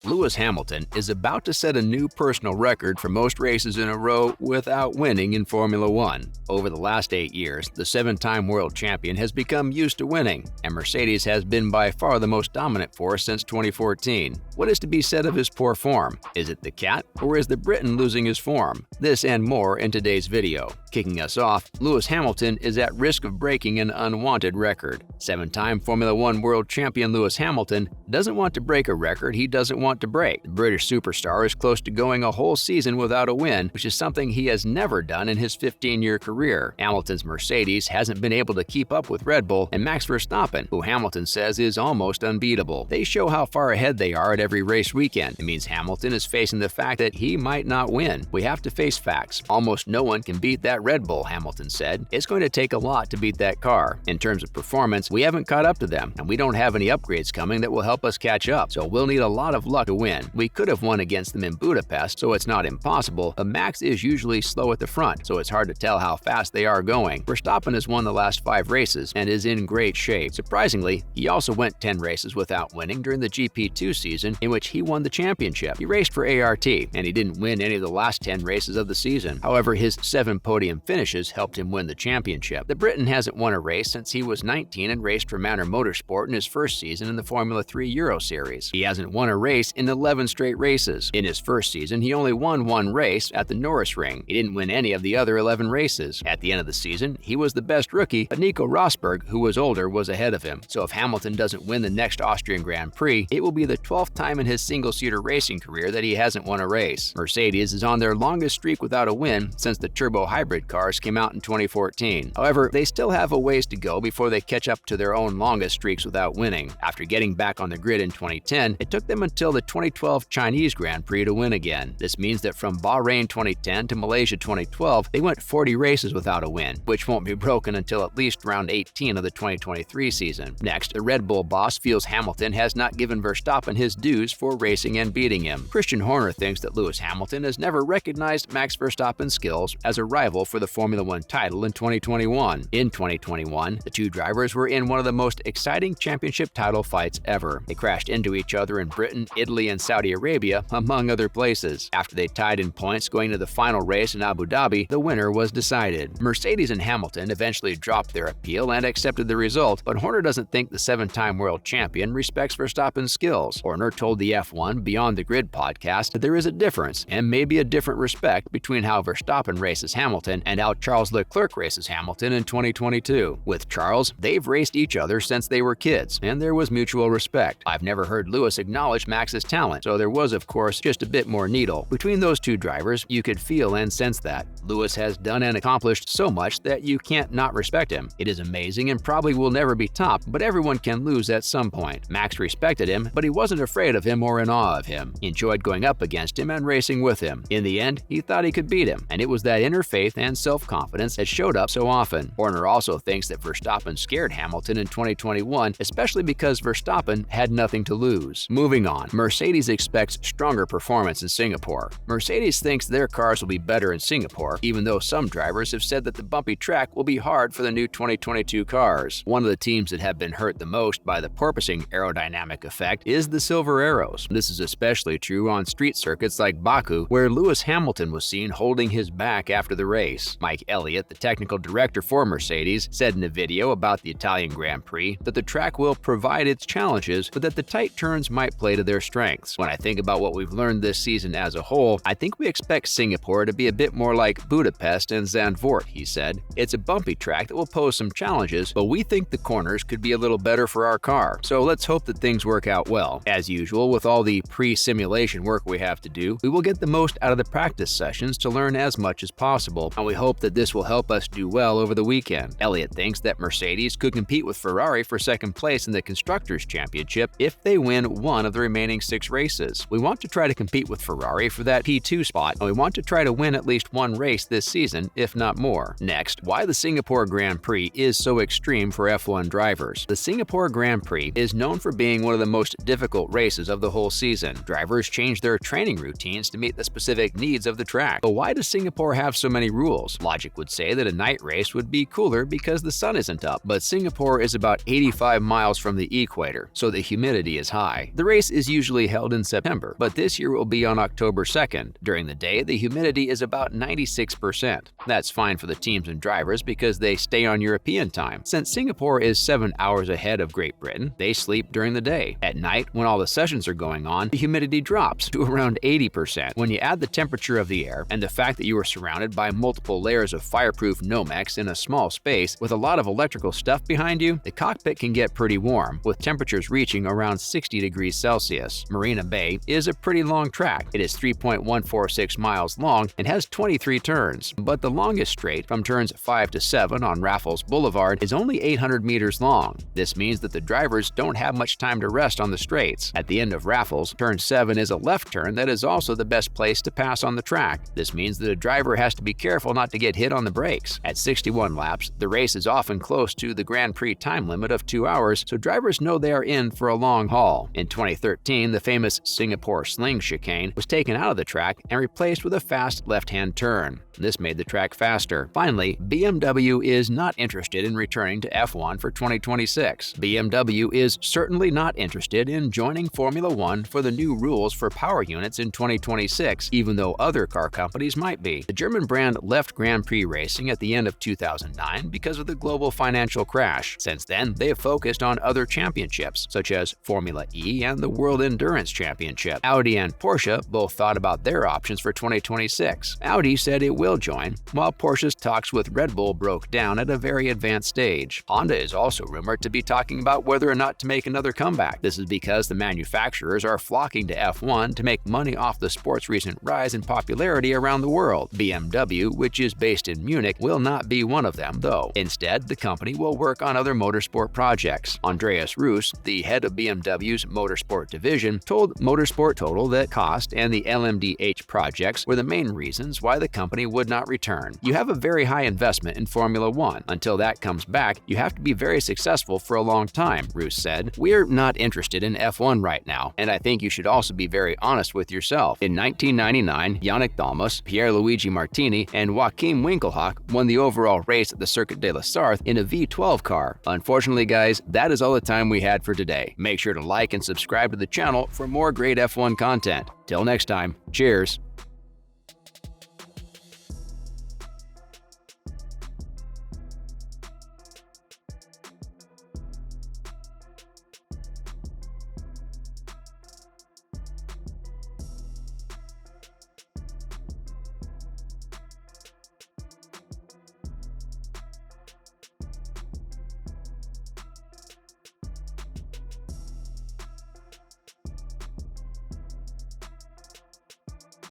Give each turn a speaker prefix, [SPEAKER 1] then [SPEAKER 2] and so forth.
[SPEAKER 1] Lewis Hamilton is about to set a new personal record for most races in a row without winning in Formula One. Over the last 8 years, the 7-time world champion has become used to winning, and Mercedes has been by far the most dominant force since 2014. What is to be said of his poor form? Is it the cat, or is the Briton losing his form? This and more in today's video. Kicking us off, Lewis Hamilton is at risk of breaking an unwanted record. 7-time Formula One world champion Lewis Hamilton doesn't want to break a record he doesn't want to break. The British superstar is close to going a whole season without a win, which is something he has never done in his 15-year career. Hamilton's Mercedes hasn't been able to keep up with Red Bull and Max Verstappen, who Hamilton says is almost unbeatable. They show how far ahead they are at every race weekend. It means Hamilton is facing the fact that he might not win. We have to face facts. Almost no one can beat that Red Bull, Hamilton said. It's going to take a lot to beat that car. In terms of performance, we haven't caught up to them, and we don't have any upgrades coming that will help us catch up, so we'll need a lot of luck to win. We could have won against them in Budapest, so it's not impossible, but Max is usually slow at the front, so it's hard to tell how fast they are going. Verstappen has won the last 5 races and is in great shape. Surprisingly, he also went 10 races without winning during the GP2 season, in which he won the championship. He raced for ART, and he didn't win any of the last 10 races of the season. However, his 7 podium finishes helped him win the championship. The Briton hasn't won a race since he was 19 and raced for Manor Motorsport in his first season in the Formula 3 Euro Series. He hasn't won a race in 11 straight races. In his first season, he only won 1 race at the Norris Ring. He didn't win any of the other 11 races. At the end of the season, he was the best rookie, but Nico Rosberg, who was older, was ahead of him. So if Hamilton doesn't win the next Austrian Grand Prix, it will be the 12th time in his single-seater racing career that he hasn't won a race. Mercedes is on their longest streak without a win since the turbo hybrid cars came out in 2014. However, they still have a ways to go before they catch up to their own longest streaks without winning. After getting back on the grid in 2010, it took them until the 2012 Chinese Grand Prix to win again. This means that from Bahrain 2010 to Malaysia 2012, they went 40 races without a win, which won't be broken until at least round 18 of the 2023 season. Next, the Red Bull boss feels Hamilton has not given Verstappen his dues for racing and beating him. Christian Horner thinks that Lewis Hamilton has never recognized Max Verstappen's skills as a rival for the Formula One title in 2021. In 2021, the two drivers were in one of the most exciting championship title fights ever. They crashed into each other in Britain, Italy, and Saudi Arabia, among other places. After they tied in points going to the final race in Abu Dhabi, the winner was decided. Mercedes and Hamilton eventually dropped their appeal and accepted the result, but Horner doesn't think the 7-time world champion respects Verstappen's skills. Horner told the F1 Beyond the Grid podcast that there is a difference, and maybe a different respect, between how Verstappen races Hamilton and how Charles Leclerc races Hamilton in 2022. With Charles, they've raced each other since they were kids, and there was mutual respect. I've never heard Lewis acknowledge Max's talent, so there was, of course, just a bit more needle. Between those two drivers, you could feel and sense that. Lewis has done and accomplished so much that you can't not respect him. It is amazing and probably will never be topped, but everyone can lose at some point. Max respected him, but he wasn't afraid of him or in awe of him. He enjoyed going up against him and racing with him. In the end, he thought he could beat him, and it was that inner faith and self-confidence that showed up so often. Horner also thinks that Verstappen scared Hamilton in 2021, especially because Verstappen had nothing to lose. Moving on, Mercedes expects stronger performance in Singapore. Mercedes thinks their cars will be better in Singapore, even though some drivers have said that the bumpy track will be hard for the new 2022 cars. One of the teams that have been hurt the most by the porpoising aerodynamic effect is the Silver Arrows. This is especially true on street circuits like Baku, where Lewis Hamilton was seen holding his back after the race. Mike Elliott, the technical director for Mercedes, said in a video about the Italian Grand Prix that the track will provide its challenges, but that the tight turns might play to their strengths. When I think about what we've learned this season as a whole, I think we expect Singapore to be a bit more like Budapest and Zandvoort, he said. It's a bumpy track that will pose some challenges, but we think the corners could be a little better for our car, so let's hope that things work out well. As usual, with all the pre-simulation work we have to do, we will get the most out of the practice sessions to learn as much as possible, and we hope that this will help us do well over the weekend. Elliott thinks that Mercedes could compete with Ferrari for second place in the Constructors' Championship if they win one of the remaining 6 races. We want to try to compete with Ferrari for that P2 spot, and we want to try to win at least one race this season, if not more. Next, why the Singapore Grand Prix is so extreme for F1 drivers. The Singapore Grand Prix is known for being one of the most difficult races of the whole season. Drivers change their training routines to meet the specific needs of the track. But why does Singapore have so many rules? Logic would say that a night race would be cooler because the sun isn't up, but Singapore is about 85 miles from the equator, so the humidity is high. The race is usually usually held in September, but this year will be on October 2nd. During the day, the humidity is about 96%. That's fine for the teams and drivers because they stay on European time. Since Singapore is 7 hours ahead of Great Britain, they sleep during the day. At night, when all the sessions are going on, the humidity drops to around 80%. When you add the temperature of the air and the fact that you are surrounded by multiple layers of fireproof Nomex in a small space with a lot of electrical stuff behind you, the cockpit can get pretty warm, with temperatures reaching around 60 degrees Celsius. Marina Bay is a pretty long track. It is 3.146 miles long and has 23 turns, but the longest straight, from turns 5 to 7 on Raffles Boulevard, is only 800 meters long. This means that the drivers don't have much time to rest on the straights. At the end of Raffles, turn 7 is a left turn that is also the best place to pass on the track. This means that a driver has to be careful not to get hit on the brakes. At 61 laps, the race is often close to the Grand Prix time limit of 2 hours, so drivers know they are in for a long haul. In 2013, the famous Singapore Sling chicane was taken out of the track and replaced with a fast left-hand turn. This made the track faster. Finally, BMW is not interested in returning to F1 for 2026. BMW is certainly not interested in joining Formula One for the new rules for power units in 2026, even though other car companies might be. The German brand left Grand Prix racing at the end of 2009 because of the global financial crash. Since then, they have focused on other championships, such as Formula E and the World Endurance Championship. Audi and Porsche both thought about their options for 2026. Audi said it will join, while Porsche's talks with Red Bull broke down at a very advanced stage. Honda is also rumored to be talking about whether or not to make another comeback. This is because the manufacturers are flocking to F1 to make money off the sport's recent rise in popularity around the world. BMW, which is based in Munich, will not be one of them, though. Instead, the company will work on other motorsport projects. Andreas Roos, the head of BMW's motorsport division, told Motorsport Total that cost and the LMDH projects were the main reasons why the company would not return. You have a very high investment in Formula One. Until that comes back, you have to be very successful for a long time, Roos said. We're not interested in F1 right now, and I think you should also be very honest with yourself. In 1999, Yannick Dalmas, Pierluigi Martini, and Joachim Winkelhock won the overall race at the Circuit de la Sarthe in a V12 car. Unfortunately, guys, that is all the time we had for today. Make sure to like and subscribe to the channel for more great F1 content. Till next time, cheers!